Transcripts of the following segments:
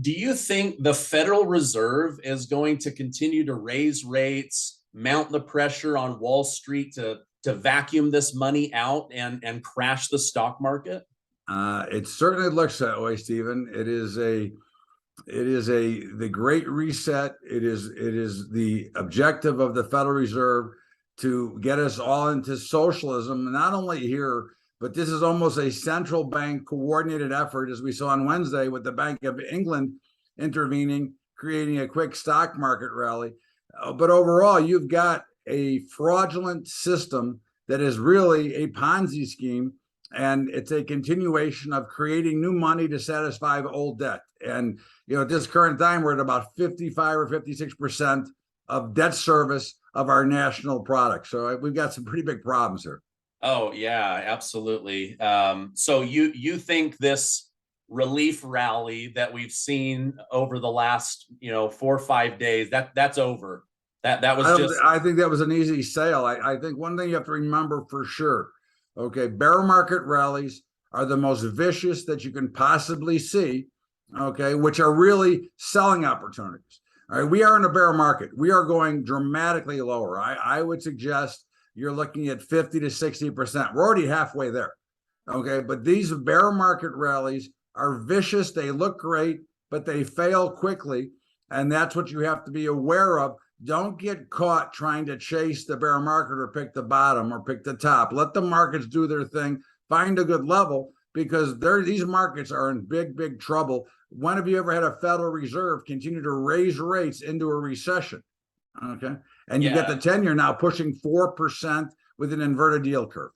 Do you think the Federal Reserve is going to continue to raise rates, mount the pressure on Wall Street to vacuum this money out and crash the stock market? It certainly looks that way, Stephen. The Great Reset. It is the objective of the Federal Reserve to get us all into socialism, not only here, but this is almost a central bank coordinated effort, as we saw on Wednesday with the Bank of England intervening, creating a quick stock market rally. But overall, you've got a fraudulent system that is really a Ponzi scheme, and it's a continuation of creating new money to satisfy old debt. And at this current time, we're at about 55 or 56% of debt service of our national product. So we've got some pretty big problems here. Oh yeah, absolutely. So you think this relief rally that we've seen over the last 4 or 5 days that's over? That was I think that was an easy sale. I think one thing you have to remember for sure. Okay, bear market rallies are the most vicious that you can possibly see. Okay, which are really selling opportunities. All right, we are in a bear market. We are going dramatically lower. I would suggest you're looking at 50 to 60%. We're already halfway there. Okay, but these bear market rallies are vicious. They look great, but they fail quickly. And that's what you have to be aware of. Don't get caught trying to chase the bear market or pick the bottom or pick the top. Let the markets do their thing. Find a good level, because these markets are in big, big trouble. When have you ever had a Federal Reserve continue to raise rates into a recession? Okay. And you get the 10-year now pushing 4% with an inverted yield curve.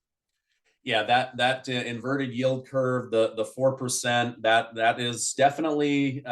Yeah, that inverted yield curve, the 4%, that is definitely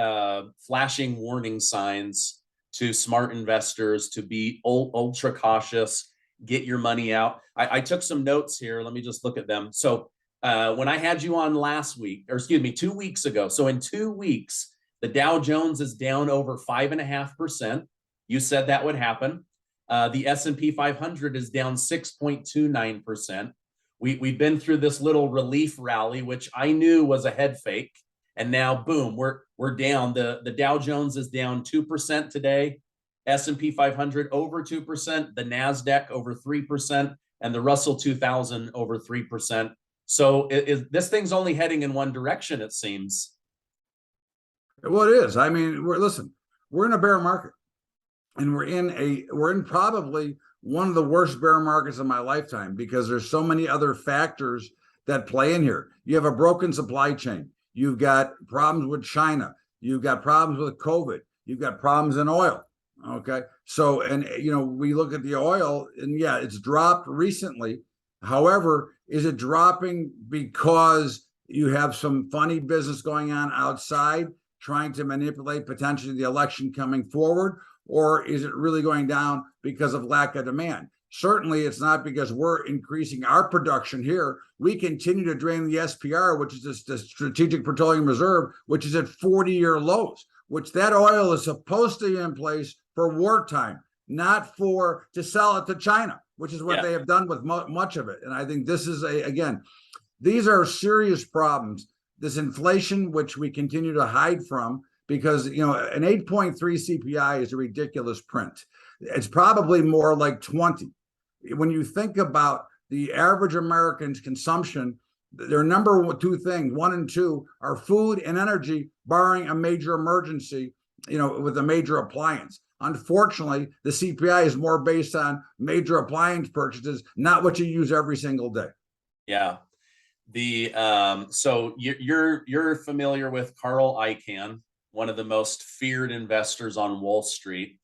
flashing warning signs to smart investors to be ultra cautious, get your money out. I took some notes here. Let me just look at them. So when I had you on last week, or excuse me, 2 weeks ago. So in 2 weeks, the Dow Jones is down over 5.5%. You said that would happen. The S&P 500 is down 6.29%. We've been through this little relief rally, which I knew was a head fake. And now, boom, we're down. The Dow Jones is down 2% today. S&P 500 over 2%. The NASDAQ over 3%. And the Russell 2000 over 3%. So this thing's only heading in one direction, it seems. Well, it is. I mean, we're in a bear market, and we're in probably one of the worst bear markets of my lifetime, because there's so many other factors that play in here. You have a broken supply chain. You've got problems with China. You've got problems with COVID. You've got problems in oil. Okay. So, and we look at the oil, and yeah, it's dropped recently. However, is it dropping because you have some funny business going on outside trying to manipulate potentially the election coming forward? Or is it really going down because of lack of demand? Certainly, it's not because we're increasing our production here. We continue to drain the SPR, which is the Strategic Petroleum Reserve, which is at 40-year lows, which that oil is supposed to be in place for wartime, not to sell it to China, which is what they have done with much of it. And I think this is again, these are serious problems. This inflation, which we continue to hide from, because an 8.3 CPI is a ridiculous print. It's probably more like 20. When you think about the average American's consumption, their number two things, 1 and 2, are food and energy, barring a major emergency, with a major appliance. Unfortunately, the CPI is more based on major appliance purchases, not what you use every single day. Yeah. So you're familiar with Carl Icahn, one of the most feared investors on Wall Street.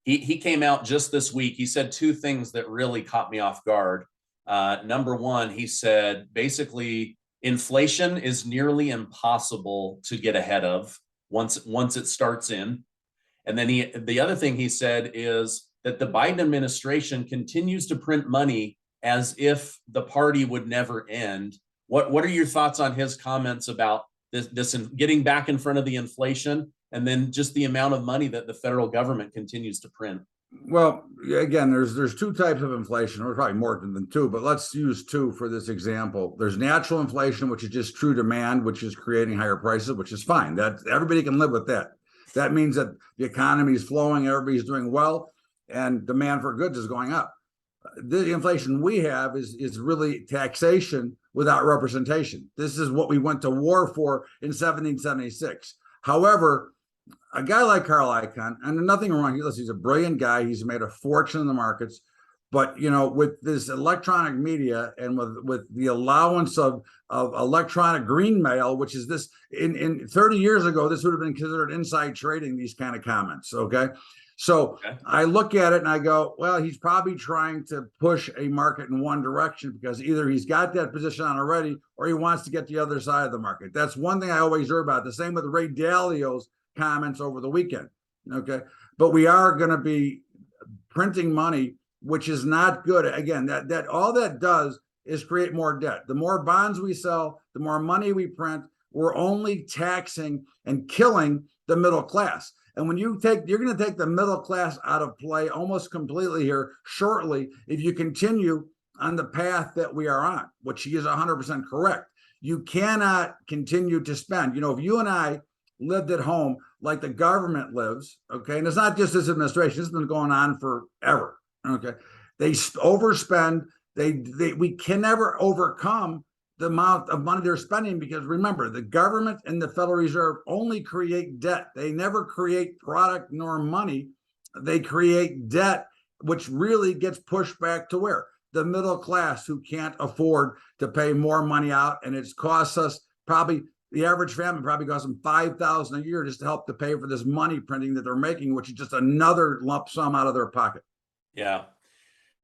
He came out just this week. He said 2 things that really caught me off guard. Number one, he said, basically, inflation is nearly impossible to get ahead of once it starts in. And then the other thing he said is that the Biden administration continues to print money as if the party would never end. What are your thoughts on his comments about this getting back in front of the inflation, and then just the amount of money that the federal government continues to print? Well, again, there's 2 types of inflation, or probably more than 2, but let's use 2 for this example. There's natural inflation, which is just true demand, which is creating higher prices, which is fine. That everybody can live with that. That means that the economy is flowing, everybody's doing well, and demand for goods is going up. The inflation we have is really taxation without representation. This is what we went to war for in 1776. However, a guy like Carl Icahn, and nothing wrong, he's a brilliant guy. He's made a fortune in the markets. But with this electronic media and with the allowance of electronic green mail, which is this in 30 years ago, this would have been considered inside trading, these kind of comments. Okay. So Okay. I look at it and I go, well, he's probably trying to push a market in one direction because either he's got that position on already or he wants to get the other side of the market. That's one thing I always hear about. The same with Ray Dalio's comments over the weekend. Okay. But we are going to be printing money, which is not good. Again, that all that does is create more debt. The more bonds we sell, the more money we print. We're only taxing and killing the middle class. And when you're going to take the middle class out of play almost completely here shortly, if you continue on the path that we are on, which is 100% correct. You cannot continue to spend. If you and I lived at home like the government lives, okay, and it's not just this administration, this has been going on forever. Okay, they overspend. We can never overcome the amount of money they're spending because remember, the government and the Federal Reserve only create debt. They never create product nor money. They create debt, which really gets pushed back to where? The middle class who can't afford to pay more money out, and it costs us probably. The average family probably costs them $5,000 a year just to help to pay for this money printing that they're making, which is just another lump sum out of their pocket. Yeah.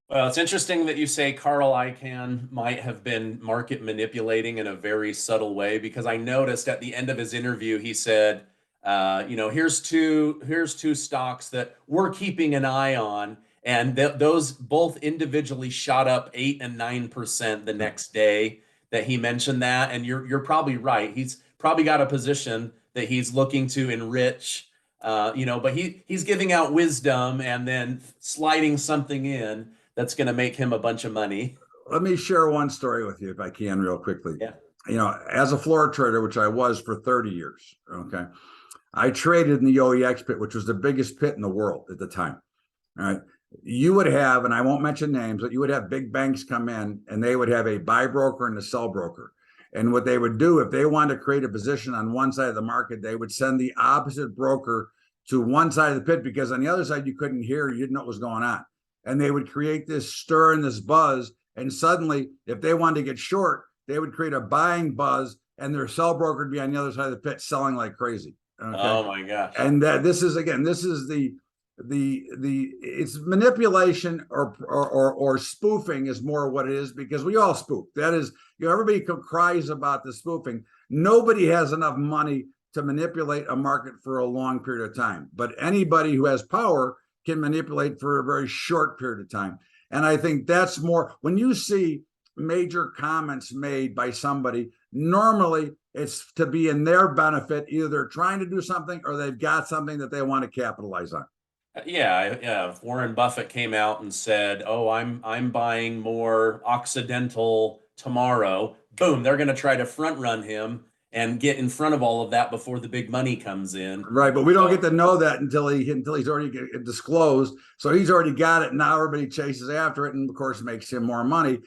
Well, it's interesting that you say Carl Icahn might have been market manipulating in a very subtle way, because I noticed at the end of his interview, he said, here's two stocks that we're keeping an eye on. And those both individually shot up 8 and 9% the next day that he mentioned that. And you're probably right. He's probably got a position that he's looking to enrich, but he's giving out wisdom and then sliding something in that's going to make him a bunch of money. Let me share one story with you if I can real quickly. Yeah. As a floor trader, which I was for 30 years, okay, I traded in the OEX pit, which was the biggest pit in the world at the time. All right. You would have, and I won't mention names, but you would have big banks come in and they would have a buy broker and a sell broker. And what they would do, if they wanted to create a position on one side of the market, they would send the opposite broker to one side of the pit because on the other side, you couldn't hear, you didn't know what was going on. And they would create this stir and this buzz. And suddenly, if they wanted to get short, they would create a buying buzz and their sell broker would be on the other side of the pit selling like crazy. Okay? Oh my gosh. And this is it's manipulation or spoofing is more what it is, because we all spoof. That is, everybody cries about the spoofing. Nobody has enough money to manipulate a market for a long period of time, but anybody who has power can manipulate for a very short period of time. And I think that's more when you see major comments made by somebody, normally it's to be in their benefit. Either they're trying to do something or they've got something that they want to capitalize on. Yeah. If Warren Buffett came out and said, "Oh, I'm buying more Occidental tomorrow," boom, they're going to try to front run him and get in front of all of that before the big money comes in. Right, but we don't get to know that until he's already disclosed. So he's already got it. Now everybody chases after it, and of course makes him more money.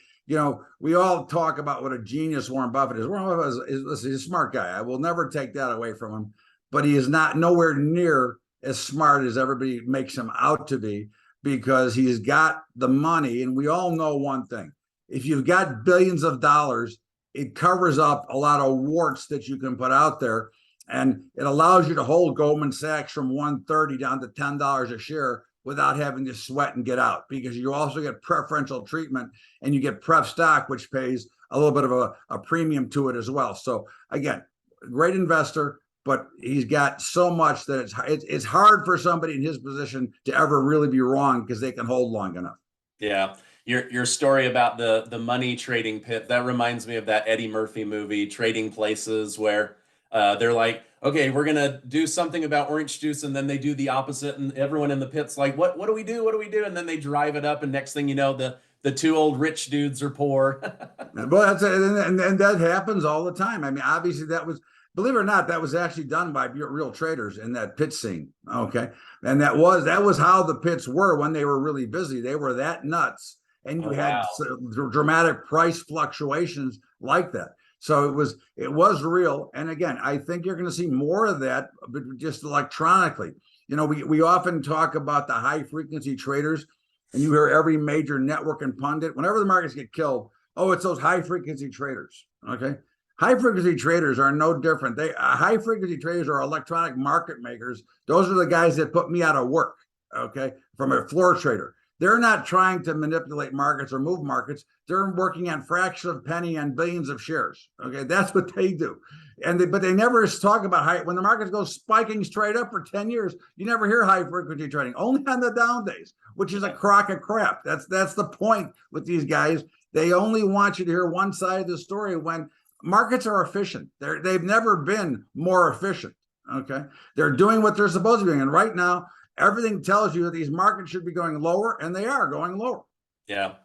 We all talk about what a genius Warren Buffett is. Warren Buffett is a smart guy. I will never take that away from him, but he is not nowhere near as smart as everybody makes him out to be, because he's got the money. And we all know one thing: if you've got billions of dollars, it covers up a lot of warts that you can put out there. And it allows you to hold Goldman Sachs from 130 down to $10 a share without having to sweat and get out, because you also get preferential treatment and you get pref stock, which pays a little bit of a premium to it as well. So again, great investor, but he's got so much that it's hard for somebody in his position to ever really be wrong because they can hold long enough. Yeah. Your story about the money trading pit, that reminds me of that Eddie Murphy movie, Trading Places, where they're like, okay, we're going to do something about orange juice. And then they do the opposite. And everyone in the pit's like, what do we do? What do we do? And then they drive it up. And next thing you know, the two old rich dudes are poor. Well, and that happens all the time. I mean, obviously believe it or not, that was actually done by real traders in that pit scene. Okay, and that was how the pits were when they were really busy. They were that nuts, and you Oh, had wow. dramatic price fluctuations like that. So it was real. And again, I think you're going to see more of that, but just electronically. We often talk about the high frequency traders, and you hear every major network and pundit whenever the markets get killed. Oh, it's those high frequency traders. Okay, high frequency traders are no different. High frequency traders are electronic market makers. Those are the guys that put me out of work. Okay, from a floor trader. They're not trying to manipulate markets or move markets. They're working on fractions of a penny on billions of shares. Okay, that's what they do. But they never talk about when the markets go spiking straight up for 10 years. You never hear high frequency trading, only on the down days, which is a crock of crap. That's the point with these guys. They only want you to hear one side of the story when markets are efficient. They've never been more efficient. Okay, they're doing what they're supposed to be doing, and right now everything tells you that these markets should be going lower, and they are going lower. Yeah.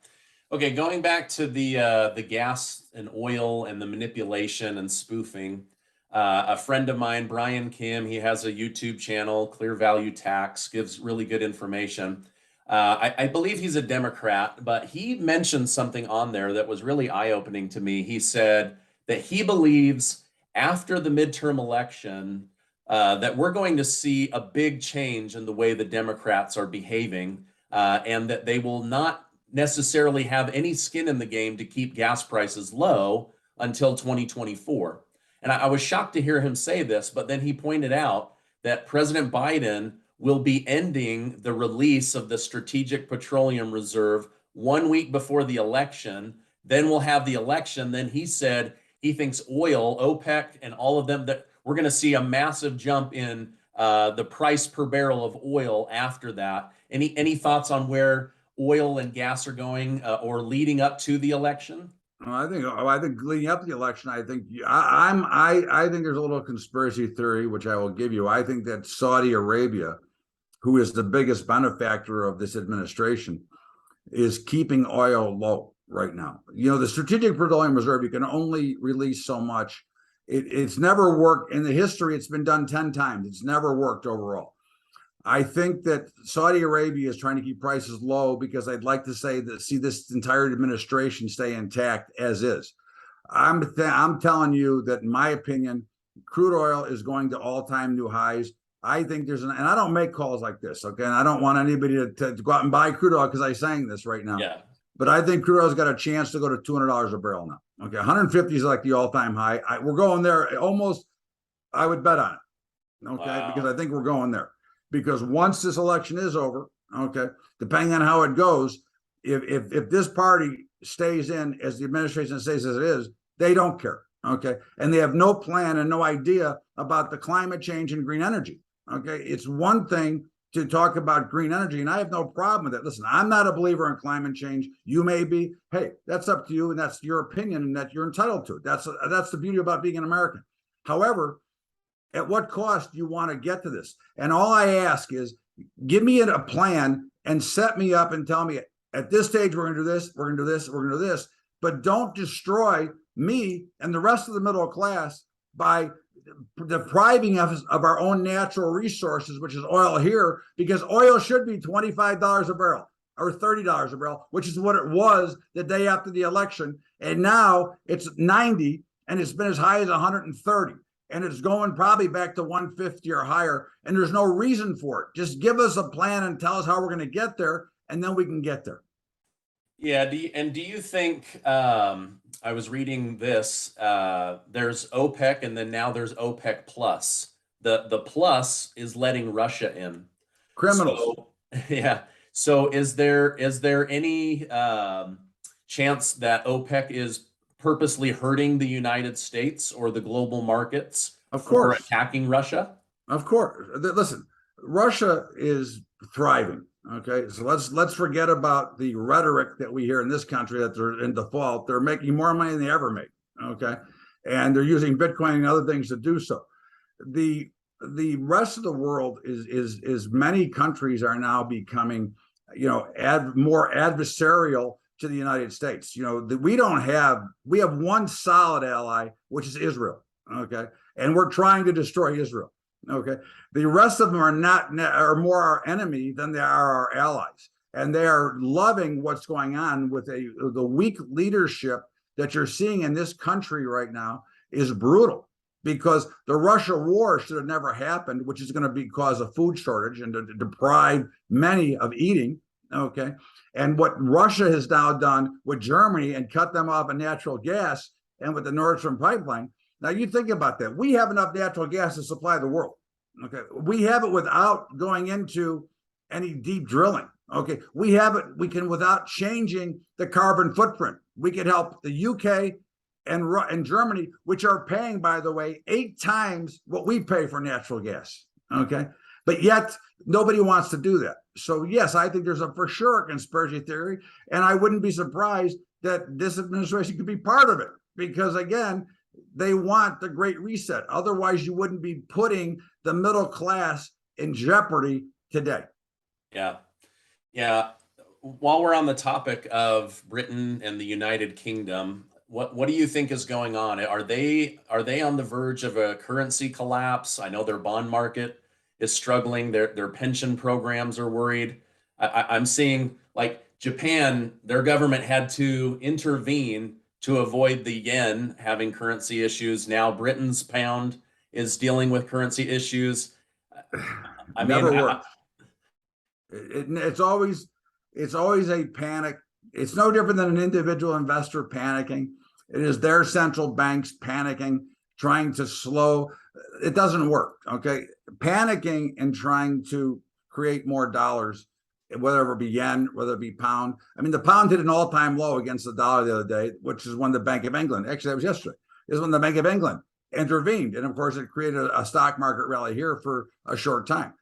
Okay, going back to the gas and oil and the manipulation and spoofing. A friend of mine, Brian Kim, he has a YouTube channel, Clear Value Tax, gives really good information. I believe he's a Democrat, but he mentioned something on there that was really eye-opening to me. He said that he believes after the midterm election, that we're going to see a big change in the way the Democrats are behaving, and that they will not necessarily have any skin in the game to keep gas prices low until 2024. And I was shocked to hear him say this, but then he pointed out that President Biden will be ending the release of the Strategic Petroleum Reserve 1 week before the election. Then we'll have the election. Then he said he thinks oil, OPEC, and all of them, that we're going to see a massive jump in the price per barrel of oil after that. Any thoughts on where oil and gas are going, or leading up to the election? I think leading up to the election, I think there's a little conspiracy theory which I will give you. I think that Saudi Arabia, who is the biggest benefactor of this administration, is keeping oil low right now. The Strategic Petroleum Reserve, you can only release so much. It's never worked in the history. It's been done 10 times. It's never worked overall. I think that Saudi Arabia is trying to keep prices low because I'd like to see this entire administration stay intact as is. I'm telling you that, in my opinion, crude oil is going to all-time new highs. I think and I don't make calls like this, okay? And I don't want anybody to go out and buy crude oil because I'm saying this right now. Yeah. But I think crude oil's got a chance to go to $200 a barrel now. Okay, 150 is like the all-time high. We're going there almost. I would bet on it. Okay, Wow. because I think we're going there. Because once this election is over, okay, depending on how it goes, if this party stays in as the administration stays as it is, they don't care, okay, and they have no plan and no idea about the climate change and green energy. Okay, it's one thing to talk about green energy, and I have no problem with it. Listen, I'm not a believer in climate change. You may be. Hey, that's up to you, and that's your opinion, and that you're entitled to it. That's the beauty about being an American. However, at what cost do you want to get to this? And all I ask is, give me a plan and set me up and tell me at this stage we're going to do this, we're going to do this, we're going to do this, but don't destroy me and the rest of the middle class by depriving us of our own natural resources, which is oil here, because oil should be $25 a barrel or $30 a barrel, which is what it was the day after the election. And now it's 90, and it's been as high as 130. And it's going probably back to 150 or higher, and there's no reason for it. Just give us a plan and tell us how we're going to get there, and then we can get there. Yeah. Do you think, I was reading this, there's OPEC, and then now there's OPEC plus. The plus is letting Russia in. Criminals. So, yeah. So is there any chance that OPEC is purposely hurting the United States or the global markets for attacking Russia? Of course. Listen, Russia is thriving. Okay, so let's forget about the rhetoric that we hear in this country that they're in default. They're making more money than they ever make. Okay, and they're using Bitcoin and other things to do so. The rest of the world is many countries are now becoming, more adversarial to the United States. We have one solid ally, which is Israel. Okay, and we're trying to destroy Israel. Okay, the rest of them are more our enemy than they are our allies, and they are loving what's going on with the weak leadership that you're seeing in this country right now is brutal, because the Russia war should have never happened, which is going to cause a food shortage and to deprive many of eating. Okay, and what Russia has now done with Germany and cut them off of natural gas, and with the Nord Stream pipeline. Now you think about that. We have enough natural gas to supply the world. Okay, we have it without going into any deep drilling. Okay, we have it. We can, without changing the carbon footprint. We can help the UK and Germany, which are paying, by the way, 8 times what we pay for natural gas. Okay, but yet nobody wants to do that. So yes, I think there's for sure a conspiracy theory, and I wouldn't be surprised that this administration could be part of it, because again, they want the Great Reset. Otherwise, you wouldn't be putting the middle class in jeopardy today. Yeah. Yeah. While we're on the topic of Britain and the United Kingdom, what do you think is going on? Are they on the verge of a currency collapse? I know their bond market is struggling. Their pension programs are worried. I'm seeing, like, Japan, their government had to intervene to avoid the yen having currency issues. Now Britain's pound is dealing with currency issues. I Never mean, works. It's always a panic. It's no different than an individual investor panicking. It is their central banks panicking, trying to slow. It doesn't work. Okay, panicking and trying to create more dollars, whether it be yen, whether it be pound. I mean, the pound hit an all-time low against the dollar the other day, which is when the Bank of England, actually that was yesterday, is when the Bank of England intervened. And of course, it created a stock market rally here for a short time.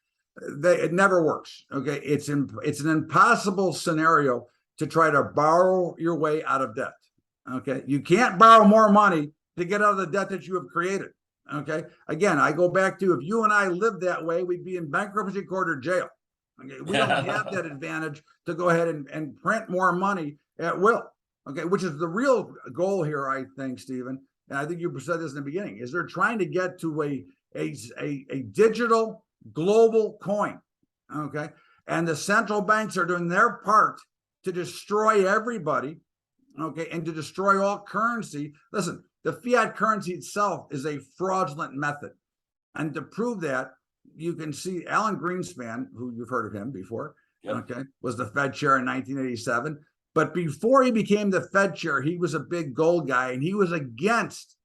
It never works. Okay, it's an impossible scenario to try to borrow your way out of debt. Okay, you can't borrow more money to get out of the debt that you have created. Okay, again, I go back to, if you and I lived that way, we'd be in bankruptcy court or jail. Okay, we don't have that advantage to go ahead and print more money at will. Okay, which is the real goal here, I think, Stephen. And I think you said this in the beginning, is they're trying to get to a digital global coin. Okay, and the central banks are doing their part to destroy everybody. Okay, and to destroy all currency. Listen, the fiat currency itself is a fraudulent method, and to prove that, you can see Alan Greenspan, who you've heard of him before. Yep. Okay, was the Fed chair in 1987. But before he became the Fed chair, he was a big gold guy, and he was against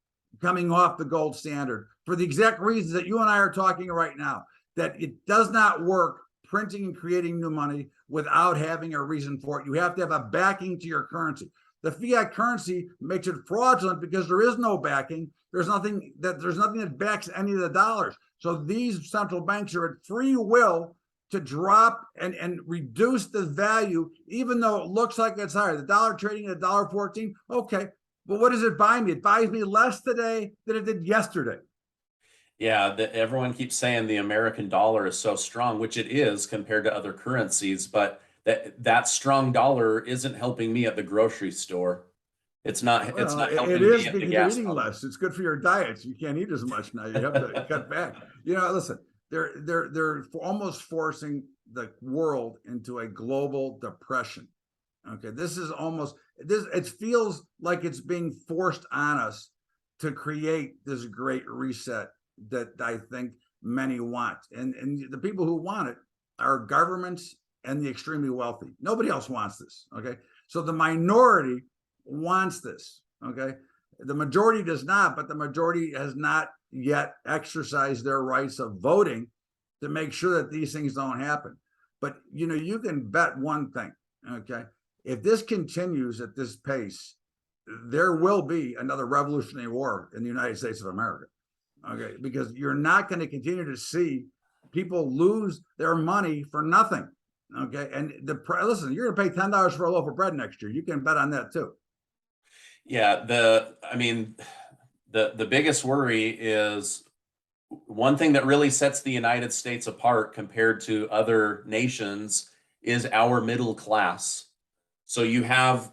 coming off the gold standard for the exact reasons that you and I are talking right now, that it does not work printing and creating new money without having a reason for it. You have to have a backing to your currency. The fiat currency makes it fraudulent because there is no backing. There's nothing that backs any of the dollars. So these central banks are at free will to drop and reduce the value, even though it looks like it's higher. The dollar trading at $1.14. Okay, but what does it buy me? It buys me less today than it did yesterday. Yeah, everyone keeps saying the American dollar is so strong, which it is compared to other currencies, but that strong dollar isn't helping me at the grocery store. It's not helping it me is, at the because gas you're eating pump. less. It's good for your diets. You can't eat as much now. You have to cut back. Listen, they're almost forcing the world into a global depression. Okay, this is almost this. It feels like it's being forced on us to create this great reset that I think many want, and the people who want it are governments and the extremely wealthy. Nobody else wants this. Okay, so the minority wants this. Okay, the majority does not, but the majority has not yet exercised their rights of voting to make sure that these things don't happen. But you can bet one thing. Okay, if this continues at this pace, there will be another revolutionary war in the United States of America. Okay, because you're not going to continue to see people lose their money for nothing. Okay, and listen, you're going to pay $10 for a loaf of bread next year. You can bet on that too. Yeah, the biggest worry is one thing that really sets the United States apart compared to other nations is our middle class. So you have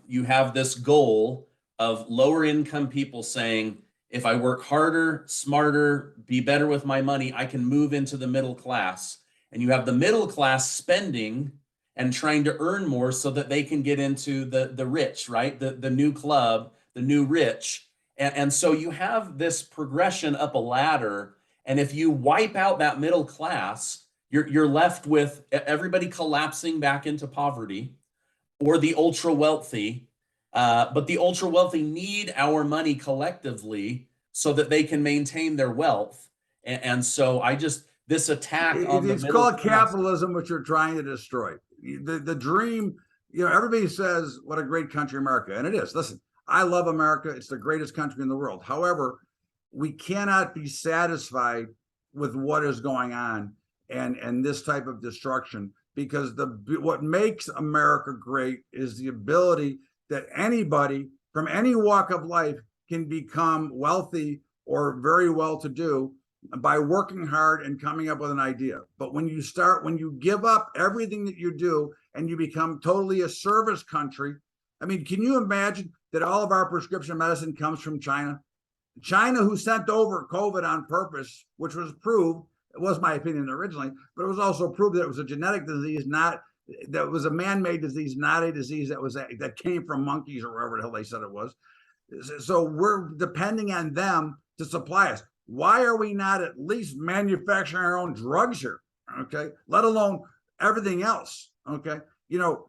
this goal of lower income people saying, if I work harder, smarter, be better with my money, I can move into the middle class. And you have the middle class spending and trying to earn more so that they can get into the rich, right? The new club, the new rich. And so you have this progression up a ladder. And if you wipe out that middle class, you're left with everybody collapsing back into poverty, or the ultra wealthy. But the ultra wealthy need our money collectively so that they can maintain their wealth. And so this attack on the It's middle called class. capitalism, which you're trying to destroy. The dream, everybody says what a great country America, and it is. Listen, I love America. It's the greatest country in the world. However, we cannot be satisfied with what is going on and this type of destruction, because what makes America great is the ability that anybody from any walk of life can become wealthy or very well to do by working hard and coming up with an idea. But when you give up everything that you do and you become totally a service country, I mean, can you imagine that all of our prescription medicine comes from China? China, who sent over COVID on purpose, which was proved, it was my opinion originally, but it was also proved that it was a genetic disease, that was a man-made disease, not a disease that came from monkeys or wherever the hell they said it was. So we're depending on them to supply us. Why are we not at least manufacturing our own drugs here? Okay, let alone everything else. Okay,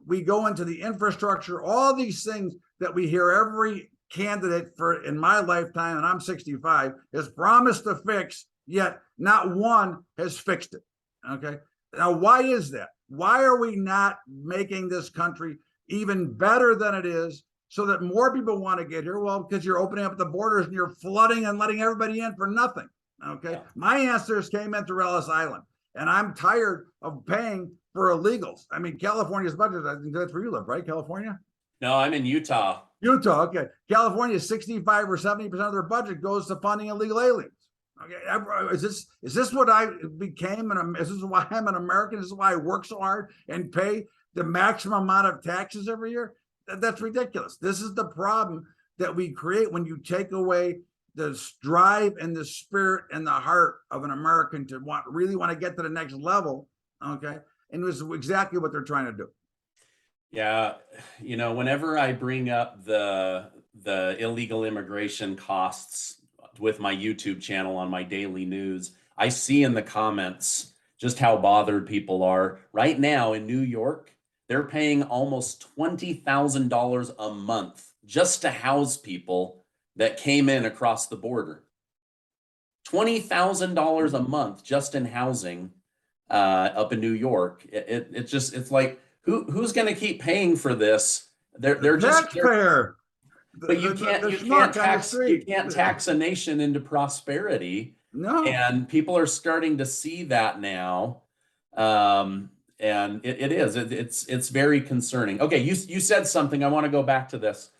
we go into the infrastructure, all these things that we hear every candidate for in my lifetime, and I'm 65, has promised to fix, yet not one has fixed it. Okay, now why is that? Why are we not making this country even better than it is, so that more people want to get here? Well, because you're opening up the borders and you're flooding and letting everybody in for nothing. Okay. Yeah. My ancestors came into Ellis Island, and I'm tired of paying for illegals. I mean, California's budget, I think that's where you live, right? California? No, I'm in Utah. Utah, okay. California, 65 or 70% of their budget goes to funding illegal aliens. Okay, is this what I became? And is this why I'm an American? Is this why I work so hard and pay the maximum amount of taxes every year? That's ridiculous. This is the problem that we create when you take away the drive and the spirit and the heart of an American to really want to get to the next level. Okay, and it was exactly what they're trying to do. Yeah, whenever I bring up the illegal immigration costs with my YouTube channel on my daily news, I see in the comments just how bothered people are. Right now in New York, they're paying almost $20,000 a month just to house people that came in across the border. $20,000 a month just in housing up in New York. It's like, who's going to keep paying for this? They're just taxpayer. But you can't tax a nation into prosperity. No. And people are starting to see that now. And it's very concerning. Okay, you said something. I want to go back to this.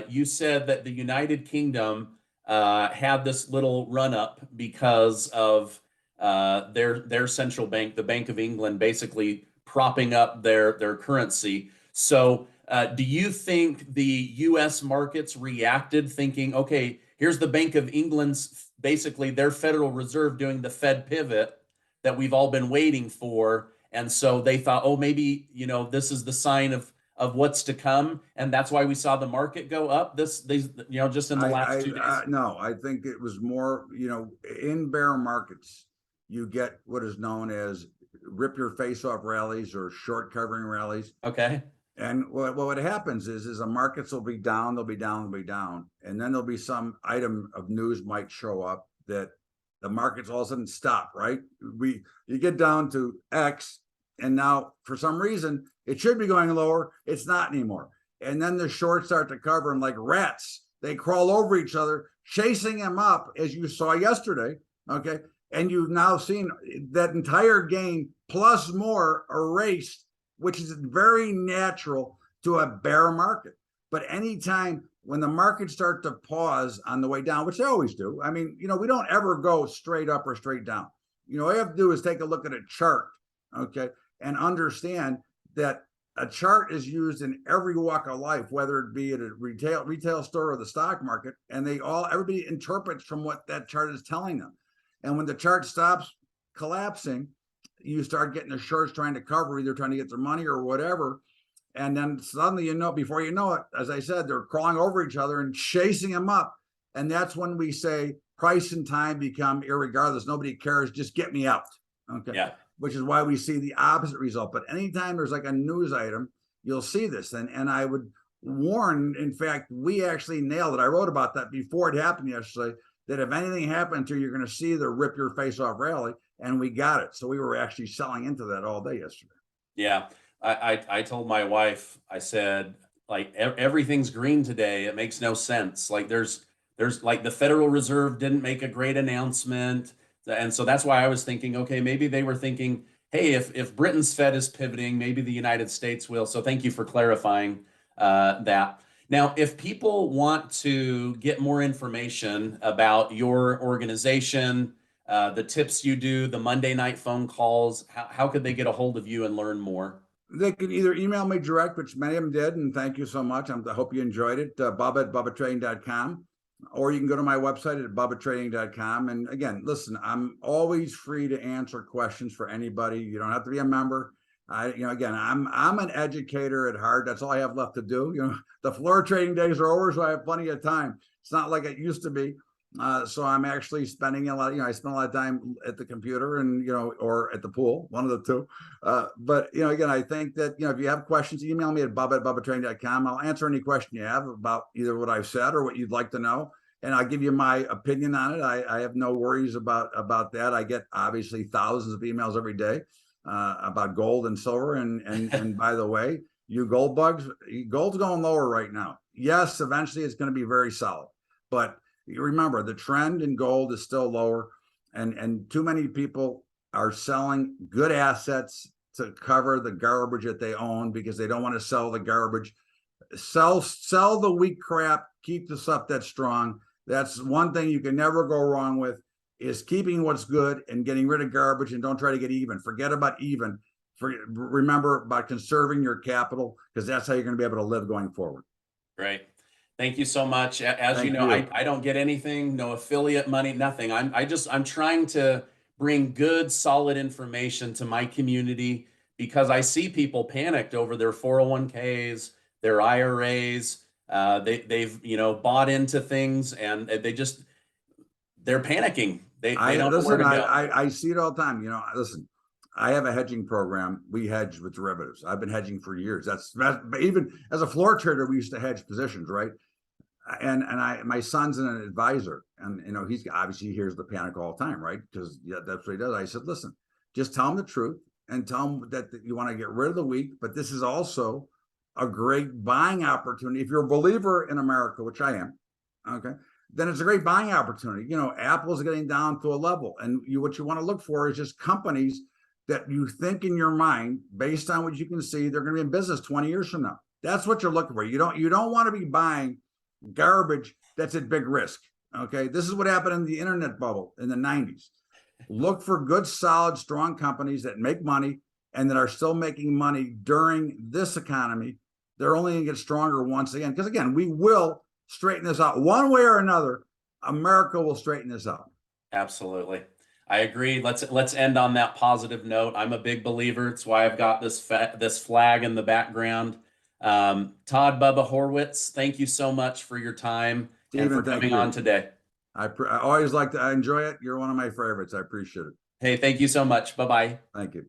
You said that the United Kingdom had this little run up because of their central bank, the Bank of England, basically propping up their currency. So do you think the U.S. markets reacted thinking, okay, here's the Bank of England's, basically their Federal Reserve doing the Fed pivot that we've all been waiting for, and so they thought, oh, maybe this is the sign of what's to come, and that's why we saw the market go up just in the last 2 days? No, I think it was more, in bear markets, you get what is known as rip your face off rallies or short covering rallies. Okay. And what happens is the markets will be down, they'll be down, they'll be down. And then there'll be some item of news might show up that the markets all of a sudden stop, right? You get down to X, and now for some reason it should be going lower, it's not anymore. And then the shorts start to cover, and like rats, they crawl over each other, chasing them up, as you saw yesterday. Okay. And you've now seen that entire gain plus more erased, which is very natural to a bear market. But anytime when the markets start to pause on the way down, which they always do, I mean, we don't ever go straight up or straight down. All you have to do is take a look at a chart, okay, and understand that a chart is used in every walk of life, whether it be at a retail store or the stock market, and everybody interprets from what that chart is telling them. And when the chart stops collapsing, you start getting the shorts trying to cover, either trying to get their money or whatever. And then suddenly, before you know it, as I said, they're crawling over each other and chasing them up. And that's when we say price and time become irregardless. Nobody cares. Just get me out. Okay. Yeah. Which is why we see the opposite result. But anytime there's like a news item, you'll see this. And I would warn, in fact, we actually nailed it. I wrote about that before it happened yesterday, that if anything happened to you, you're going to see the rip your face off rally. And we got it. So we were actually selling into that all day yesterday. Yeah. I told my wife, I said, like, everything's green today. It makes no sense. Like there's like the Federal Reserve didn't make a great announcement. And so that's why I was thinking, okay, maybe they were thinking, hey, if Britain's Fed is pivoting, maybe the United States will. So thank you for clarifying that. Now, if people want to get more information about your organization, the tips you do, the Monday night phone calls, how could they get a hold of you and learn more? They can either email me direct, which many of them did, and thank you so much. I hope you enjoyed it, bubba@bubbatrading.com, or you can go to my website at bubbatrading.com. And again, listen, I'm always free to answer questions for anybody. You don't have to be a member. Again, I'm an educator at heart. That's all I have left to do. The floor trading days are over, so I have plenty of time. It's not like it used to be. So I'm actually spending a lot, I spend a lot of time at the computer and, or at the pool, one of the two. But, again, I think that, if you have questions, email me at bubba@bubbatrading.com. I'll answer any question you have about either what I've said or what you'd like to know. And I'll give you my opinion on it. I have no worries about that. I get obviously thousands of emails every day about gold and silver. And by the way, you gold bugs, gold's going lower right now. Yes, eventually it's going to be very solid, but you remember the trend in gold is still lower, and too many people are selling good assets to cover the garbage that they own because they don't want to sell the garbage. Sell the weak crap, keep the stuff that's strong. That's one thing you can never go wrong with, is keeping what's good and getting rid of garbage, and don't try to get even. Forget about even. Remember about conserving your capital, because that's how you're going to be able to live going forward. Great. Thank you so much. As you know, I don't get anything, no affiliate money, nothing. I'm trying to bring good, solid information to my community, because I see people panicked over their 401ks, their IRAs. They've bought into things, and they're panicking. They don't know where to go. I see it all the time. Listen, I have a hedging program. We hedge with derivatives. I've been hedging for years. That's even as a floor trader, we used to hedge positions, right? And my son's an advisor, and he's obviously hears the panic all the time, right? Because that's what he does. I said, listen, just tell him the truth and tell him that you want to get rid of the weak, but this is also a great buying opportunity. If you're a believer in America, which I am, okay, then it's a great buying opportunity. Apple's getting down to a level, and what you want to look for is just companies that you think in your mind, based on what you can see, they're going to be in business 20 years from now. That's what you're looking for. You don't want to be buying garbage that's at big risk. Okay, this is what happened in the internet bubble in the 90s. Look for good, solid, strong companies that make money and that are still making money during this economy. They're only going to get stronger once again, because again, we will straighten this out one way or another. America will straighten this out. Absolutely. I agree. Let's end on that positive note. I'm a big believer. It's why I've got this flag in the background. Todd Bubba Horwitz, thank you so much for your time, Stephen, and for coming on today. I always like to enjoy it. You're one of my favorites. I appreciate it. Hey, thank you so much. Bye-bye. Thank you.